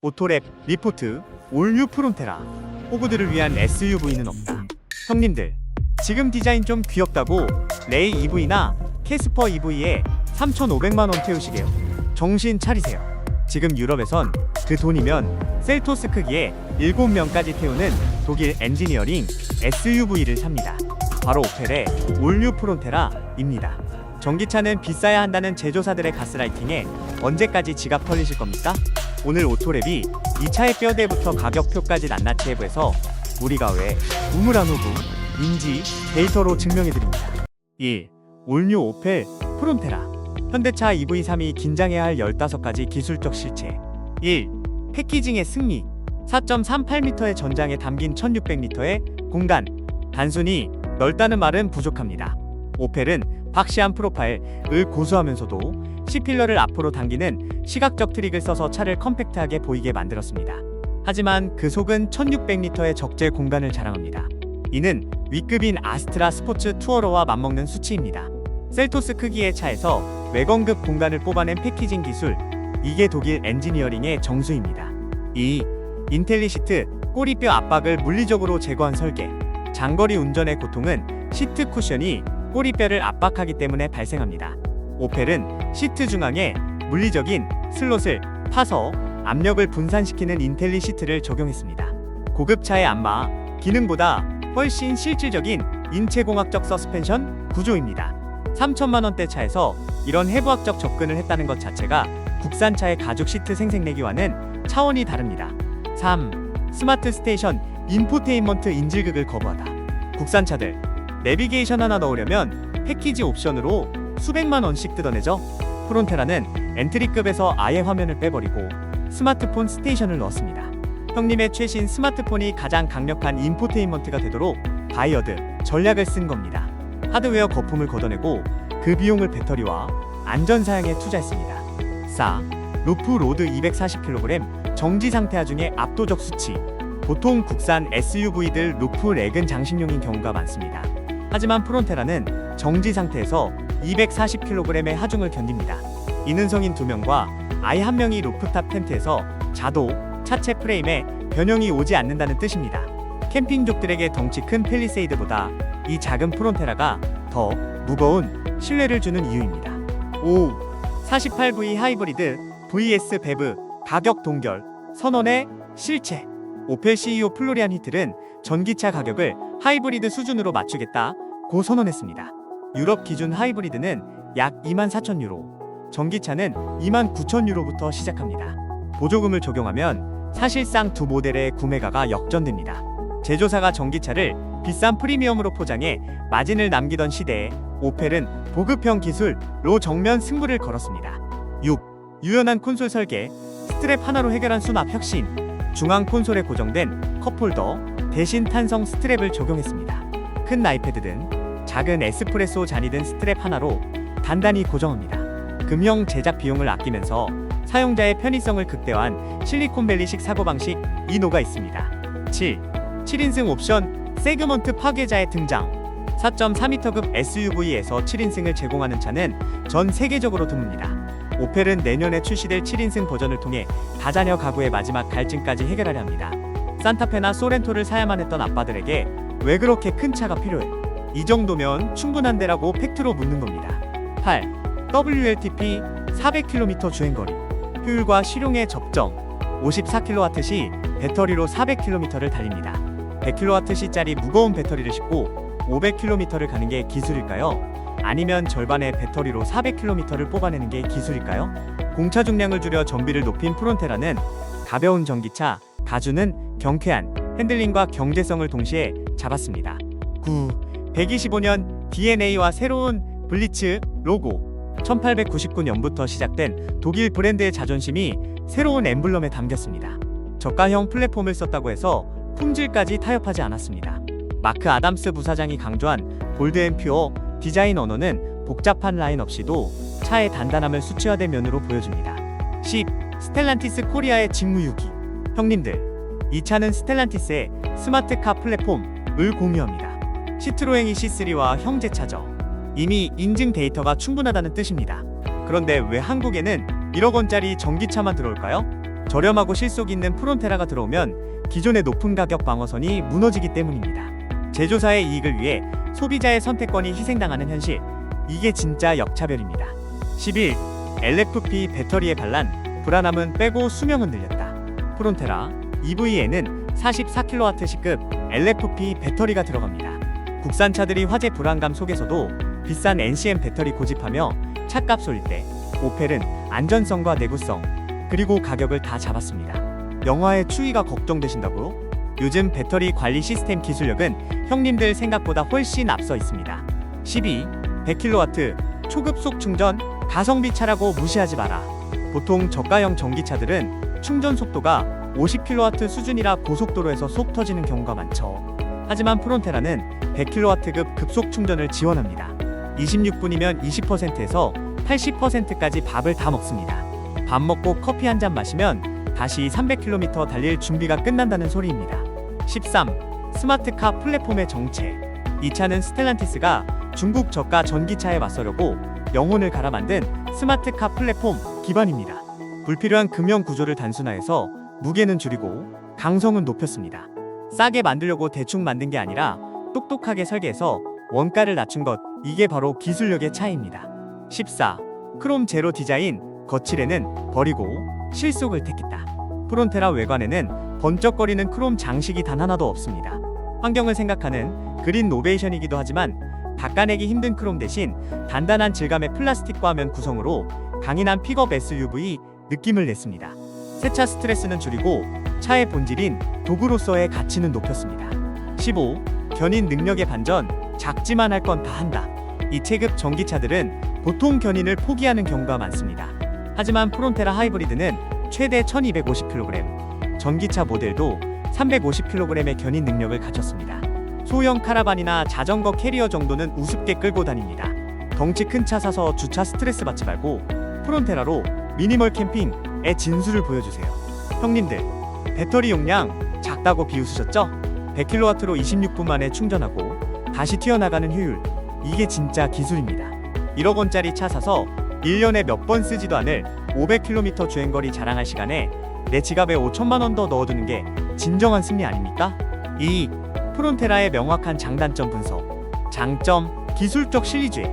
오토랩 리포트 올뉴 프론테라. 호구들을 위한 SUV는 없다. 형님들, 지금 디자인 좀 귀엽다고 레이 EV나 캐스퍼 EV에 3,500만원 태우시게요. 정신 차리세요. 지금 유럽에선 그 돈이면 셀토스 크기에 7명까지 태우는 독일 엔지니어링 SUV를 삽니다. 바로 오펠의 올뉴 프론테라입니다. 전기차는 비싸야 한다는 제조사들의 가스라이팅에 언제까지 지갑 털리실 겁니까? 오늘 오토랩이 이 차의 뼈대부터 가격표까지 낱낱이 해부해서 우리가 왜 우물안 호구인지 데이터로 증명해드립니다. 1. 올뉴 오펠 프론테라. 현대차 EV3이 긴장해야 할 15가지 기술적 실체. 1. 패키징의 승리. 4.38m의 전장에 담긴 1600리터의 공간. 단순히 넓다는 말은 부족합니다. 오펠은 박시한 프로파일을 고수하면서도 C필러를 앞으로 당기는 시각적 트릭을 써서 차를 컴팩트하게 보이게 만들었습니다. 하지만 그 속은 1600리터의 적재 공간을 자랑합니다. 이는 위급인 아스트라 스포츠 투어러와 맞먹는 수치입니다. 셀토스 크기의 차에서 외건급 공간을 뽑아낸 패키징 기술, 이게 독일 엔지니어링의 정수입니다. 2. 인텔리시트 꼬리뼈 압박을 물리적으로 제거한 설계. 장거리 운전의 고통은 시트 쿠션이 꼬리뼈를 압박하기 때문에 발생합니다. 오펠은 시트 중앙에 물리적인 슬롯을 파서 압력을 분산시키는 인텔리시트를 적용했습니다. 고급차의 안마 기능보다 훨씬 실질적인 인체공학적 서스펜션 구조입니다. 3천만원대 차에서 이런 해부학적 접근을 했다는 것 자체가 국산차의 가죽 시트 생색내기와는 차원이 다릅니다. 3. 스마트 스테이션 인포테인먼트 인질극을 거부하다. 국산차들 내비게이션 하나 넣으려면 패키지 옵션으로 수백만원씩 뜯어내죠. 프론테라는 엔트리급에서 아예 화면을 빼버리고 스마트폰 스테이션을 넣었습니다. 형님의 최신 스마트폰이 가장 강력한 인포테인먼트가 되도록 바이어드 전략을 쓴 겁니다. 하드웨어 거품을 걷어내고 그 비용을 배터리와 안전사양에 투자했습니다. 4. 루프 로드 240kg 정지 상태 하중의 압도적 수치. 보통 국산 SUV들 루프 렉은 장식용인 경우가 많습니다. 하지만 프론테라는 정지 상태에서 240kg의 하중을 견딥니다. 이능성인 2명과 아이 1명이 루프탑 텐트에서 자도 차체 프레임에 변형이 오지 않는다는 뜻입니다. 캠핑족들에게 덩치 큰 팰리세이드보다 이 작은 프론테라가 더 무거운 신뢰를 주는 이유입니다. 5. 48V 하이브리드 vs 베브 가격 동결 선언의 실체. 오펠 CEO 플로리안 히틀은 전기차 가격을 하이브리드 수준으로 맞추겠다고 선언했습니다. 유럽 기준 하이브리드는 약 24,000유로, 전기차는 29,000유로부터 시작합니다. 보조금을 적용하면 사실상 두 모델의 구매가가 역전됩니다. 제조사가 전기차를 비싼 프리미엄으로 포장해 마진을 남기던 시대에 오펠은 보급형 기술로 정면 승부를 걸었습니다. 6. 유연한 콘솔 설계, 스트랩 하나로 해결한 수납 혁신. 중앙 콘솔에 고정된 컵홀더 대신 탄성 스트랩을 적용했습니다. 큰 아이패드든 작은 에스프레소 잔이든 스트랩 하나로 단단히 고정합니다. 금형 제작 비용을 아끼면서 사용자의 편의성을 극대화한 실리콘밸리식 사고방식 이노가 있습니다. 7. 7인승 옵션 세그먼트 파괴자의 등장. 4.4m급 SUV에서 7인승을 제공하는 차는 전 세계적으로 드뭅니다. 오펠은 내년에 출시될 7인승 버전을 통해 다자녀 가구의 마지막 갈증까지 해결하려 합니다. 산타페나 소렌토를 사야만 했던 아빠들에게 왜 그렇게 큰 차가 필요해? 이 정도면 충분한데라고 팩트로 묻는 겁니다. 8. WLTP 400km 주행거리. 효율과 실용의 접점. 54kW 시 배터리로 400km를 달립니다. 100kWh짜리 무거운 배터리를 싣고 500km를 가는 게 기술일까요? 아니면 절반의 배터리로 400km를 뽑아내는 게 기술일까요? 공차 중량을 줄여 전비를 높인 프론테라는 가벼운 전기차, 가주는 경쾌한 핸들링과 경제성을 동시에 잡았습니다. 9. 125년 DNA와 새로운 블리츠 로고. 1899년부터 시작된 독일 브랜드의 자존심이 새로운 엠블럼에 담겼습니다. 저가형 플랫폼을 썼다고 해서 품질까지 타협하지 않았습니다. 마크 아담스 부사장이 강조한 볼드 앤 퓨어 디자인 언어는 복잡한 라인 없이도 차의 단단함을 수치화된 면으로 보여줍니다. 10. 스텔란티스 코리아의 직무유기. 형님들, 이 차는 스텔란티스의 스마트카 플랫폼을 공유합니다. 시트로행 EC3와 형제차죠. 이미 인증 데이터가 충분하다는 뜻입니다. 그런데 왜 한국에는 1억 원짜리 전기차만 들어올까요? 저렴하고 실속 있는 프론테라가 들어오면 기존의 높은 가격 방어선이 무너지기 때문입니다. 제조사의 이익을 위해 소비자의 선택권이 희생당하는 현실, 이게 진짜 역차별입니다. 11. LFP 배터리의 반란, 불안함은 빼고 수명은 늘렸다. 프론테라 EV에는 44kW급 LFP 배터리가 들어갑니다. 국산차들이 화재 불안감 속에서도 비싼 NCM 배터리 고집하며 차값 올릴 때 오펠은 안전성과 내구성 그리고 가격을 다 잡았습니다. 영화의 추이가 걱정되신다고요? 요즘 배터리 관리 시스템 기술력은 형님들 생각보다 훨씬 앞서 있습니다. 12. 100kW 초급속 충전, 가성비 차라고 무시하지 마라. 보통 저가형 전기차들은 충전 속도가 50kW 수준이라 고속도로에서 속 터지는 경우가 많죠. 하지만 프론테라는 100kW급 급속 충전을 지원합니다. 26분이면 20%에서 80%까지 밥을 다 먹습니다. 밥 먹고 커피 한 잔 마시면 다시 300km 달릴 준비가 끝난다는 소리입니다. 13. 스마트카 플랫폼의 정체. 이 차는 스텔란티스가 중국 저가 전기차에 맞서려고 영혼을 갈아 만든 스마트카 플랫폼 기반입니다. 불필요한 금형 구조를 단순화해서 무게는 줄이고 강성은 높였습니다. 싸게 만들려고 대충 만든 게 아니라 똑똑하게 설계해서 원가를 낮춘 것, 이게 바로 기술력의 차이입니다. 14. 크롬 제로 디자인, 거칠에는 버리고 실속을 택했다. 프론테라 외관에는 번쩍거리는 크롬 장식이 단 하나도 없습니다. 환경을 생각하는 그린 노베이션이기도 하지만 닦아내기 힘든 크롬 대신 단단한 질감의 플라스틱과 면 구성으로 강인한 픽업 SUV 느낌을 냈습니다. 세차 스트레스는 줄이고 차의 본질인 도구로서의 가치는 높였습니다. 15. 견인 능력의 반전, 작지만 할 건 다 한다. 이 체급 전기차들은 보통 견인을 포기하는 경우가 많습니다. 하지만 프론테라 하이브리드는 최대 1250kg, 전기차 모델도 350kg의 견인 능력을 갖췄습니다. 소형 카라반이나 자전거 캐리어 정도는 우습게 끌고 다닙니다. 덩치 큰 차 사서 주차 스트레스 받지 말고 프론테라로 미니멀 캠핑의 진수를 보여주세요. 형님들, 배터리 용량 작다고 비웃으셨죠? 100kW로 26분 만에 충전하고 다시 튀어나가는 효율, 이게 진짜 기술입니다. 1억 원짜리 차 사서 1년에 몇 번 쓰지도 않을 500km 주행거리 자랑할 시간에 내 지갑에 5천만 원 더 넣어두는 게 진정한 승리 아닙니까? 2. 프론테라의 명확한 장단점 분석. 장점, 기술적 실리주의,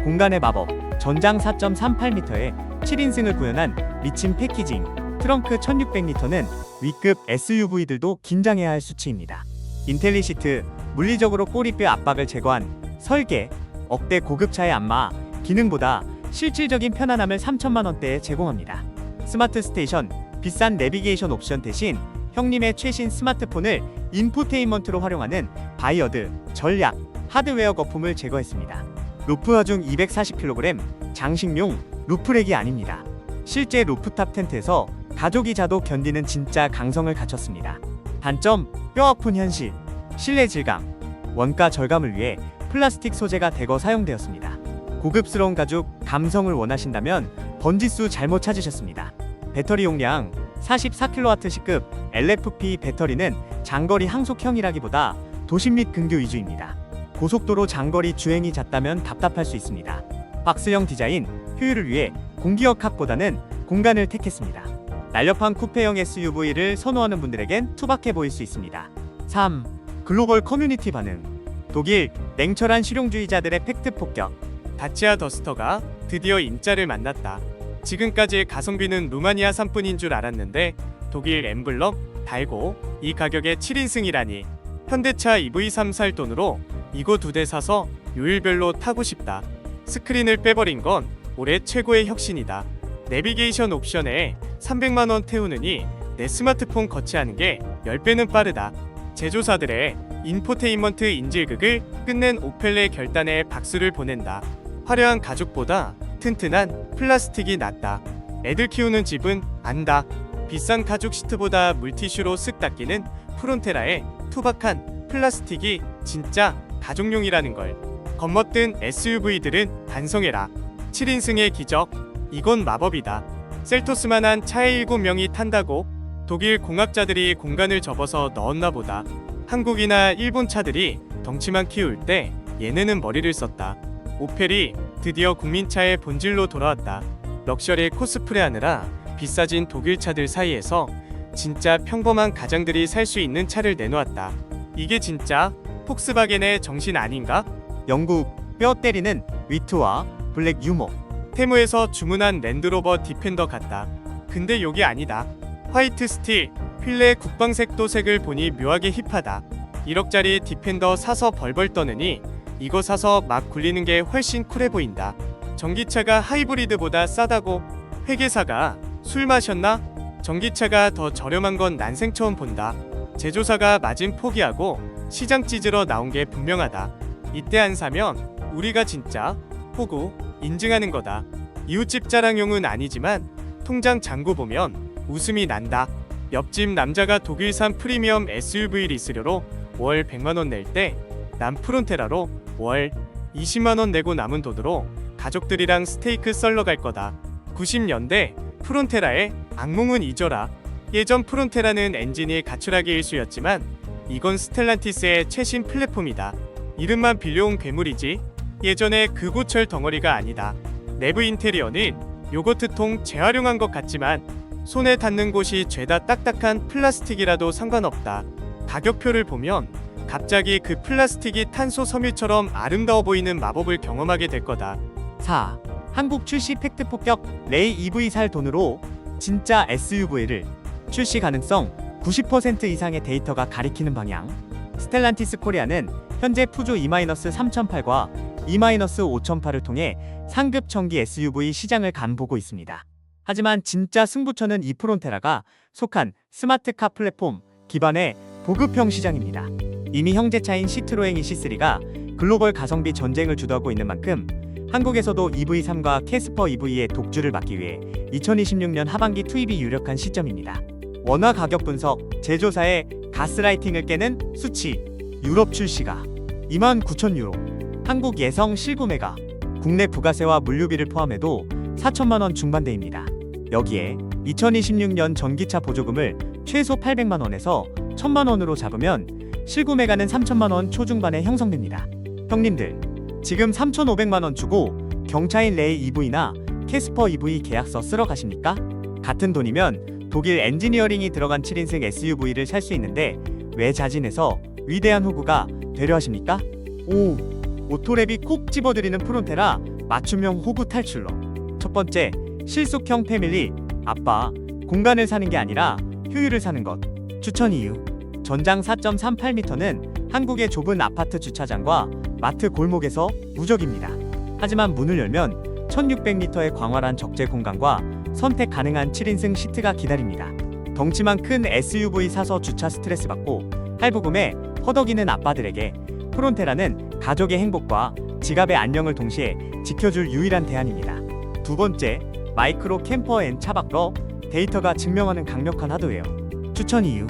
공간의 마법, 전장 4.38m에 7인승을 구현한 미친 패키징, 트렁크 1600L는 위급 SUV들도 긴장해야 할 수치입니다. 인텔리시트, 물리적으로 꼬리뼈 압박을 제거한 설계, 억대 고급차의 안마, 기능보다 실질적인 편안함을 3천만 원대에 제공합니다. 스마트 스테이션, 비싼 내비게이션 옵션 대신 형님의 최신 스마트폰을 인포테인먼트로 활용하는 바이어드, 전략, 하드웨어 거품을 제거했습니다. 루프 하중 240kg, 장식용 루프렉이 아닙니다. 실제 루프탑 텐트에서 가족이 자도 견디는 진짜 강성을 갖췄습니다. 단점, 뼈 아픈 현실, 실내 질감, 원가 절감을 위해 플라스틱 소재가 대거 사용되었습니다. 고급스러운 가죽, 감성을 원하신다면 번지수 잘못 찾으셨습니다. 배터리 용량 44kW급 LFP 배터리는 장거리 항속형이라기보다 도심 및 근교 위주입니다. 고속도로 장거리 주행이 잦다면 답답할 수 있습니다. 박스형 디자인, 효율을 위해 공기역학보다는 공간을 택했습니다. 날렵한 쿠페형 SUV를 선호하는 분들에겐 투박해 보일 수 있습니다. 3. 글로벌 커뮤니티 반응. 독일 냉철한 실용주의자들의 팩트 폭격. 다치아 더스터가 드디어 임자를 만났다. 지금까지 가성비는 루마니아 산뿐인 줄 알았는데 독일 엠블럼 달고 이 가격에 7인승이라니. 현대차 EV3 살 돈으로 이거 2대 사서 요일별로 타고 싶다. 스크린을 빼버린 건 올해 최고의 혁신이다. 내비게이션 옵션에 300만원 태우느니 내 스마트폰 거치하는 게 10배는 빠르다. 제조사들의 인포테인먼트 인질극을 끝낸 오펠의 결단에 박수를 보낸다. 화려한 가죽보다 튼튼한 플라스틱이 낫다. 애들 키우는 집은 안다. 비싼 가죽 시트보다 물티슈로 쓱 닦이는 프론테라의 투박한 플라스틱이 진짜 가족용이라는 걸. 겁먹든 SUV들은 반성해라. 7인승의 기적, 이건 마법이다. 셀토스만한 차에 7명이 탄다고? 독일 공학자들이 공간을 접어서 넣었나 보다. 한국이나 일본 차들이 덩치만 키울 때 얘네는 머리를 썼다. 오펠이 드디어 국민차의 본질로 돌아왔다. 럭셔리 코스프레하느라 비싸진 독일 차들 사이에서 진짜 평범한 가장들이 살 수 있는 차를 내놓았다. 이게 진짜 폭스바겐의 정신 아닌가? 영국 뼈 때리는 위트와 블랙 유머. 테무에서 주문한 랜드로버 디펜더 같다. 근데 요게 아니다. 화이트 스틸, 필레 국방색 도색을 보니 묘하게 힙하다. 1억짜리 디펜더 사서 벌벌 떠느니 이거 사서 막 굴리는 게 훨씬 쿨해 보인다. 전기차가 하이브리드보다 싸다고? 회계사가 술 마셨나? 전기차가 더 저렴한 건 난생 처음 본다. 제조사가 마진 포기하고 시장 찢으러 나온 게 분명하다. 이때 안 사면 우리가 진짜 호구 인증하는 거다. 이웃집 자랑용은 아니지만 통장 잔고 보면 웃음이 난다. 옆집 남자가 독일산 프리미엄 SUV 리스료로 월 100만원 낼 때 난 프론테라로 월 20만원 내고 남은 돈으로 가족들이랑 스테이크 썰러 갈 거다. 90년대 프론테라의 악몽은 잊어라. 예전 프론테라는 엔진이 가출하기 일쑤였지만 이건 스텔란티스의 최신 플랫폼이다. 이름만 빌려온 괴물이지 예전의 그 고철 덩어리가 아니다. 내부 인테리어는 요거트통 재활용한 것 같지만 손에 닿는 곳이 죄다 딱딱한 플라스틱이라도 상관없다. 가격표를 보면 갑자기 그 플라스틱이 탄소 섬유처럼 아름다워 보이는 마법을 경험하게 될 거다. 4. 한국 출시 팩트 폭격. 레이 EV 살 돈으로 진짜 SUV를 출시 가능성 90% 이상의 데이터가 가리키는 방향. 스텔란티스 코리아는 현재 푸조 E-3008과 E-5008을 통해 상급 전기 SUV 시장을 간보고 있습니다. 하지만 진짜 승부처는 이 프론테라가 속한 스마트카 플랫폼 기반의 보급형 시장입니다. 이미 형제차인 시트로행 EC3가 글로벌 가성비 전쟁을 주도하고 있는 만큼 한국에서도 EV3과 캐스퍼 EV의 독주를 막기 위해 2026년 하반기 투입이 유력한 시점입니다. 원화 가격 분석, 제조사의 가스라이팅을 깨는 수치. 유럽 출시가 29,000유로, 한국 예성 실구매가 국내 부가세와 물류비를 포함해도 4천만원 중반대입니다. 여기에 2026년 전기차 보조금을 최소 800만원에서 1,000만원으로 잡으면 실구매가는 3천만원 초중반에 형성됩니다. 형님들, 지금 3,500만원 주고 경차인 레이 EV나 캐스퍼 EV 계약서 쓰러 가십니까? 같은 돈이면 독일 엔지니어링이 들어간 7인승 SUV를 살 수 있는데 왜 자진해서 위대한 호구가 되려 하십니까? 오, 오토랩이 콕 집어드리는 프론테라 맞춤형 호구 탈출러. 첫 번째, 실속형 패밀리. 아빠, 공간을 사는 게 아니라 효율을 사는 것. 추천 이유. 전장 4.38m는 한국의 좁은 아파트 주차장과 마트 골목에서 무적입니다. 하지만 문을 열면 1600리터의 광활한 적재 공간과 선택 가능한 7인승 시트가 기다립니다. 덩치만 큰 SUV 사서 주차 스트레스 받고 할부금에 허덕이는 아빠들에게 프론테라는 가족의 행복과 지갑의 안녕을 동시에 지켜줄 유일한 대안입니다. 두 번째, 마이크로 캠퍼 앤 차박러. 데이터가 증명하는 강력한 하드웨어. 추천 이유.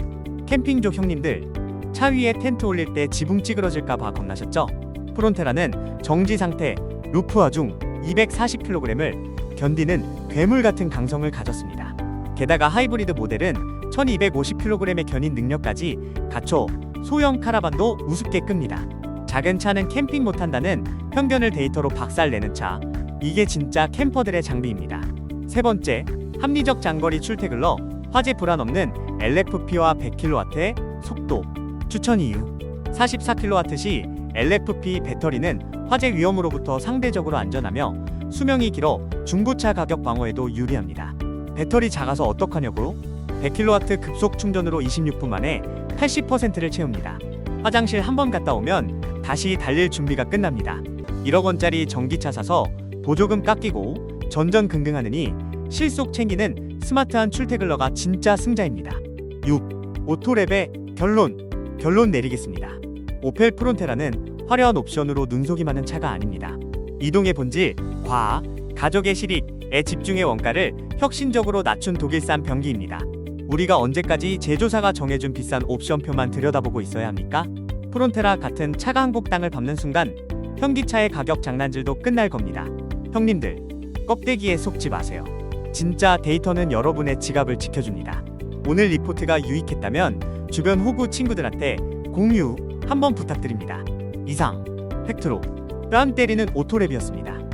캠핑족 형님들, 차 위에 텐트 올릴 때 지붕 찌그러질까봐 겁나셨죠? 프론테라는 정지 상태, 루프 하중 240kg을 견디는 괴물 같은 강성을 가졌습니다. 게다가 하이브리드 모델은 1250kg의 견인 능력까지 갖춰 소형 카라반도 우습게 끕니다. 작은 차는 캠핑 못한다는 편견을 데이터로 박살내는 차. 이게 진짜 캠퍼들의 장비입니다. 세 번째, 합리적 장거리 출퇴근러. 화재 불안 없는 LFP와 100kW의 속도. 추천 이유. 44kW 시 LFP 배터리는 화재 위험으로부터 상대적으로 안전하며 수명이 길어 중고차 가격 방어에도 유리합니다. 배터리 작아서 어떡하냐고? 100kW 급속 충전으로 26분 만에 80%를 채웁니다. 화장실 한번 갔다 오면 다시 달릴 준비가 끝납니다. 1억원짜리 전기차 사서 보조금 깎이고 전전긍긍하느니 실속 챙기는 스마트한 출퇴근러가 진짜 승자입니다. 6. 오토랩의 결론 내리겠습니다. 오펠 프론테라는 화려한 옵션으로 눈속이 많은 차가 아닙니다. 이동의 본질, 과학, 가족의 실익에 집중해 원가를 혁신적으로 낮춘 독일산 변기입니다. 우리가 언제까지 제조사가 정해준 비싼 옵션표만 들여다보고 있어야 합니까? 프론테라 같은 차가 한국 땅을 밟는 순간 현기차의 가격 장난질도 끝날 겁니다. 형님들, 껍데기에 속지 마세요. 진짜 데이터는 여러분의 지갑을 지켜줍니다. 오늘 리포트가 유익했다면 주변 호구 친구들한테 공유 한번 부탁드립니다. 이상 팩트로 뺨 때리는 오토랩이었습니다.